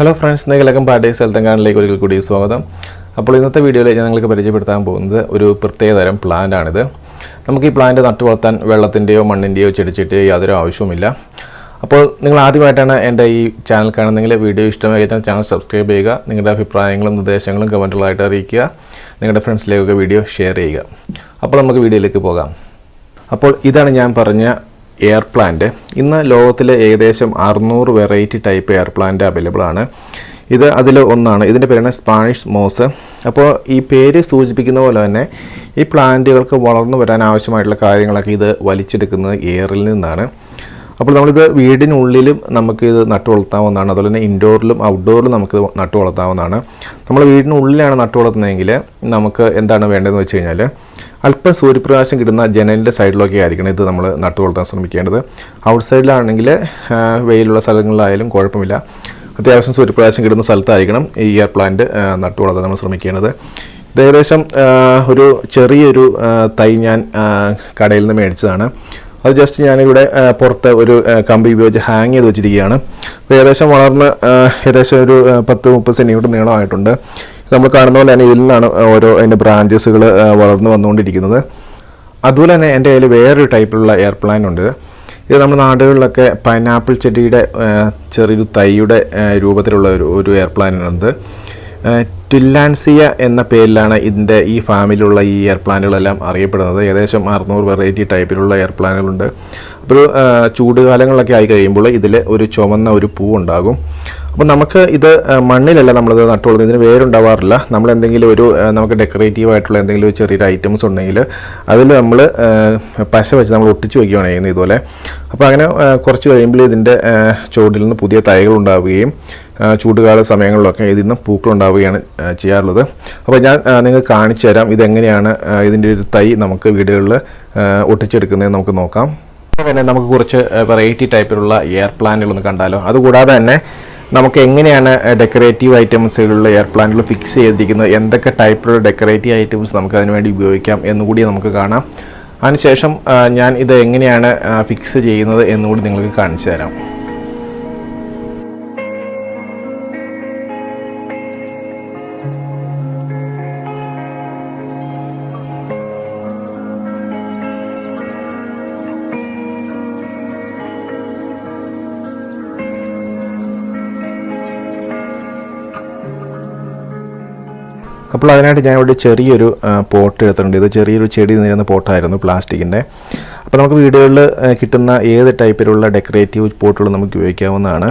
Hello friends, നിങ്ങളൊക്കെ പാർഡേസ് ഹെൽത്തങ്കാനിലേക്ക് ഒരിക്കൽ കൂടി സ്വാഗതം. അപ്പോൾ ഇന്നത്തെ വീഡിയോയിൽ ഞാൻ നിങ്ങൾക്ക് പരിചയപ്പെടുത്താൻ പോകുന്നത് ഒരു പ്രത്യേകതരം പ്ലാന്റാണിത്. നമുക്ക് ഈ പ്ലാന്റ് നട്ടു വളർത്താൻ വെള്ളത്തിൻ്റെയോ മണ്ണിൻ്റെയോ ചെടിച്ചിട്ട് യാതൊരു ആവശ്യവുമില്ല. അപ്പോൾ നിങ്ങൾ ആദ്യമായിട്ടാണ് എൻ്റെ ഈ ചാനൽ കാണുന്നതെങ്കിൽ വീഡിയോ ഇഷ്ടമായി ചാനൽ സബ്സ്ക്രൈബ് ചെയ്യുക. നിങ്ങളുടെ അഭിപ്രായങ്ങളും നിർദ്ദേശങ്ങളും കമൻറ്റുകളായിട്ട് അറിയിക്കുക. നിങ്ങളുടെ ഫ്രണ്ട്സിലേക്കൊക്കെ വീഡിയോ ഷെയർ ചെയ്യുക. അപ്പോൾ നമുക്ക് വീഡിയോയിലേക്ക് പോകാം. അപ്പോൾ ഇതാണ് ഞാൻ പറഞ്ഞ എയർ പ്ലാന്റ്. ഇന്ന് ലോകത്തിൽ ഏകദേശം 600 variety type air plant available ആണ്. ഇത് അതിൽ ഒന്നാണ്. ഇതിൻ്റെ പേരാണ് സ്പാനിഷ് മോസ്. അപ്പോൾ ഈ പേര് സൂചിപ്പിക്കുന്ന പോലെ തന്നെ ഈ പ്ലാന്റുകൾക്ക് വളർന്നു വരാൻ ആവശ്യമായിട്ടുള്ള കാര്യങ്ങളൊക്കെ ഇത് വലിച്ചെടുക്കുന്നത് എയറിൽ നിന്നാണ്. അപ്പോൾ നമ്മളിത് വീടിനുള്ളിലും നമുക്കിത് നട്ടു വളർത്താവുന്നതാണ്. അതുപോലെ തന്നെ ഇൻഡോറിലും ഔട്ട്ഡോറിലും നമുക്ക് നട്ടു വളർത്താവുന്നതാണ്. നമ്മൾ വീടിനുള്ളിലാണ് നട്ടു വളർത്തുന്നതെങ്കിൽ നമുക്ക് എന്താണ് വേണ്ടതെന്ന് വെച്ച് കഴിഞ്ഞാൽ അല്പം സൂര്യപ്രകാശം കിട്ടുന്ന ജനലിൻ്റെ സൈഡിലൊക്കെ ആയിരിക്കണം ഇത് നമ്മൾ നട്ടു വളർത്താൻ ശ്രമിക്കേണ്ടത്. ഔട്ട് സൈഡിലാണെങ്കിൽ വെയിലുള്ള സ്ഥലങ്ങളിലായാലും കുഴപ്പമില്ല. അത്യാവശ്യം സൂര്യപ്രകാശം കിട്ടുന്ന സ്ഥലത്തായിരിക്കണം ഈ എയർ പ്ലാന്റ് നട്ടു വളർത്താൻ നമ്മൾ ശ്രമിക്കേണ്ടത്. ഇത് ഏകദേശം ഒരു ചെറിയൊരു തൈ ഞാൻ കടയിൽ നിന്ന് മേടിച്ചതാണ്. അത് ജസ്റ്റ് ഞാനിവിടെ പുറത്ത് ഒരു കമ്പി ഉപയോഗിച്ച് ഹാങ് ചെയ്ത് വെച്ചിരിക്കുകയാണ്. ഏകദേശം വളർന്ന് ഏകദേശം ഒരു 10-30 സെൻറ്റിമീറ്റർ നീളമായിട്ടുണ്ട്. നമ്മൾ കാണുന്ന പോലെ തന്നെ ഇതിൽ നിന്നാണ് ഓരോ അതിൻ്റെ ബ്രാഞ്ചസുകൾ വളർന്നു വന്നുകൊണ്ടിരിക്കുന്നത്. അതുപോലെ തന്നെ എൻ്റെ കയ്യിൽ വേറൊരു ടൈപ്പിലുള്ള എയർ പ്ലാന്റ് ഉണ്ട്. ഇത് നമ്മുടെ നാടുകളിലൊക്കെ പൈനാപ്പിൾ ചെടിയുടെ ചെറിയൊരു തൈയുടെ രൂപത്തിലുള്ള ഒരു എയർ പ്ലാന്റാണിത്. ട്വില്ലാൻസിയ എന്ന പേരിലാണ് ഇതിൻ്റെ ഈ ഫാമിലുള്ള ഈ എയർ പ്ലാന്റുകളെല്ലാം അറിയപ്പെടുന്നത്. ഏകദേശം 600 വെറൈറ്റി ടൈപ്പിലുള്ള എയർ പ്ലാന്റുകളുണ്ട്. അപ്പോൾ ചൂടുകാലങ്ങളിലൊക്കെ ആയി കഴിയുമ്പോൾ ഇതിൽ ഒരു ചുവന്ന ഒരു പൂ ഉണ്ടാകും. അപ്പോൾ നമുക്ക് ഇത് മണ്ണിലല്ല നമ്മളിത് നട്ടു വളർത്തുന്നത്. ഇതിന് വേരുണ്ടാവാറില്ല. നമ്മൾ എന്തെങ്കിലും നമുക്ക് ഡെക്കറേറ്റീവ് ആയിട്ടുള്ള എന്തെങ്കിലും ഒരു ചെറിയൊരു ഐറ്റംസ് ഉണ്ടെങ്കിൽ അതിൽ നമ്മൾ പശ വെച്ച് നമ്മൾ ഒട്ടിച്ച് വയ്ക്കുകയാണ് ചെയ്യുന്നത് ഇതുപോലെ. അപ്പോൾ അങ്ങനെ കുറച്ച് കഴിയുമ്പോൾ ഇതിൻ്റെ ചുവട്ടിൽ നിന്ന് പുതിയ തൈകൾ ഉണ്ടാവുകയും ചൂടുകാല സമയങ്ങളിലൊക്കെ ഇതിൽ നിന്ന് പൂക്കളുണ്ടാവുകയാണ് ചെയ്യാറുള്ളത്. അപ്പോൾ ഞാൻ നിങ്ങൾക്ക് കാണിച്ചു തരാം ഇതെങ്ങനെയാണ് ഇതിൻ്റെ ഒരു തൈ നമുക്ക് വീടുകളിൽ ഒട്ടിച്ചെടുക്കുന്നത് നമുക്ക് നോക്കാം. പിന്നെ നമുക്ക് കുറച്ച് വെറൈറ്റി ടൈപ്പിലുള്ള എയർ പ്ലാന്റുകളൊന്ന് കണ്ടാലോ. അതുകൂടാതെ തന്നെ നമുക്ക് എങ്ങനെയാണ് ഡെക്കറേറ്റീവ് ഐറ്റംസുകളിൽ എയർ പ്ലാന്റുകൾ ഫിക്സ് ചെയ്തിരിക്കുന്നത്, എന്തൊക്കെ ടൈപ്പിലുള്ള ഡെക്കറേറ്റീവ് ഐറ്റംസ് നമുക്ക് അതിനുവേണ്ടി ഉപയോഗിക്കാം എന്നുകൂടി നമുക്ക് കാണാം. അതിനുശേഷം ഞാൻ ഇത് എങ്ങനെയാണ് ഫിക്സ് ചെയ്യുന്നത് എന്നുകൂടി നിങ്ങൾക്ക് കാണിച്ചു തരാം. അപ്പോൾ അതിനായിട്ട് ഞാനിവിടെ ചെറിയൊരു പോട്ട് എടുത്തിട്ടുണ്ട്. ഇത് ചെറിയൊരു ചെടി നിരുന്ന പോട്ടായിരുന്നു, പ്ലാസ്റ്റിക്കിൻ്റെ. അപ്പോൾ നമുക്ക് വീടുകളിൽ കിട്ടുന്ന ഏത് ടൈപ്പിലുള്ള ഡെക്കറേറ്റീവ് പോട്ടുകൾ നമുക്ക് ഉപയോഗിക്കാവുന്നതാണ്.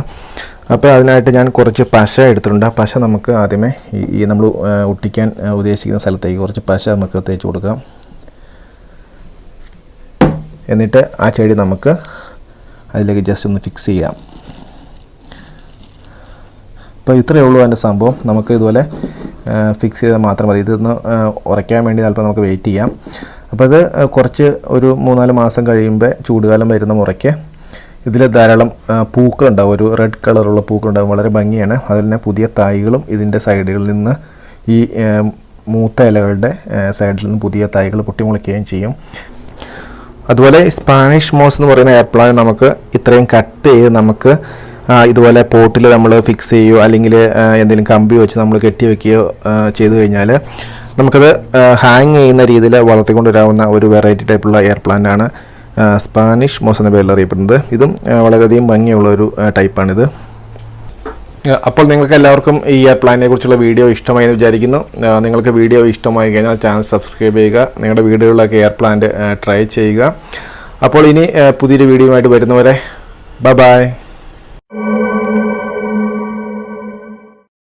അപ്പോൾ അതിനായിട്ട് ഞാൻ കുറച്ച് പശ എടുത്തിട്ടുണ്ട്. ആ പശ നമുക്ക് ആദ്യമേ ഈ നമ്മൾ ഒട്ടിക്കാൻ ഉദ്ദേശിക്കുന്ന സ്ഥലത്തേക്ക് കുറച്ച് പശ നമുക്ക് തേച്ച് കൊടുക്കാം. എന്നിട്ട് ആ ചെടി നമുക്ക് അതിലേക്ക് ജസ്റ്റ് ഒന്ന് ഫിക്സ് ചെയ്യാം. അപ്പോൾ ഇത്രയേ ഉള്ളൂ അതിൻ്റെ സംഭവം. നമുക്ക് ഇതുപോലെ ഫിക്സ് ചെയ്താൽ മാത്രം മതി. ഇതൊന്ന് ഉറയ്ക്കാൻ വേണ്ടി അല്പം നമുക്ക് വെയിറ്റ് ചെയ്യാം. അപ്പോൾ ഇത് കുറച്ച് ഒരു 3-4 മാസം കഴിയുമ്പോൾ ചൂടുകാലം വരുന്ന മുറയ്ക്ക് ഇതിൽ ധാരാളം പൂക്കളുണ്ടാവും. ഒരു റെഡ് കളറുള്ള പൂക്കളുണ്ടാവും. വളരെ ഭംഗിയാണ്. അതിൽ തന്നെ പുതിയ തൈകളും ഇതിൻ്റെ സൈഡുകളിൽ നിന്ന് ഈ മൂത്ത ഇലകളുടെ സൈഡിൽ നിന്ന് പുതിയ തൈകൾ പൊട്ടിമുളയ്ക്കുകയും ചെയ്യും. അതുപോലെ സ്പാനിഷ് മോസ് എന്ന് പറയുന്ന എയർ പ്ലാന്റ് നമുക്ക് ഇത്രയും കട്ട് ചെയ്ത് നമുക്ക് ഇതുപോലെ പോട്ടിൽ നമ്മൾ ഫിക്സ് ചെയ്യുകയോ അല്ലെങ്കിൽ എന്തെങ്കിലും കമ്പി വെച്ച് നമ്മൾ കെട്ടി വയ്ക്കുകയോ ചെയ്തു കഴിഞ്ഞാൽ നമുക്കത് ഹാങ് ചെയ്യുന്ന രീതിയിൽ വളർത്തിക്കൊണ്ടുവരാവുന്ന ഒരു വെറൈറ്റി ടൈപ്പുള്ള എയർ പ്ലാന്റാണ് സ്പാനിഷ് മോസ് എന്ന പേരിൽ അറിയപ്പെടുന്നത്. ഇതും വളരെയധികം ഭംഗിയുള്ള ഒരു ടൈപ്പാണിത്. അപ്പോൾ നിങ്ങൾക്ക് എല്ലാവർക്കും ഈ എയർ പ്ലാന്റിനെ കുറിച്ചുള്ള വീഡിയോ ഇഷ്ടമായി എന്ന് വിചാരിക്കുന്നു. നിങ്ങൾക്ക് വീഡിയോ ഇഷ്ടമായി കഴിഞ്ഞാൽ ചാനൽ സബ്സ്ക്രൈബ് ചെയ്യുക. നിങ്ങളുടെ വീടുകളിലൊക്കെ എയർ പ്ലാന്റ് ട്രൈ ചെയ്യുക. അപ്പോൾ ഇനി പുതിയൊരു വീഡിയോയുമായിട്ട് വരുന്നവരെ ബൈ.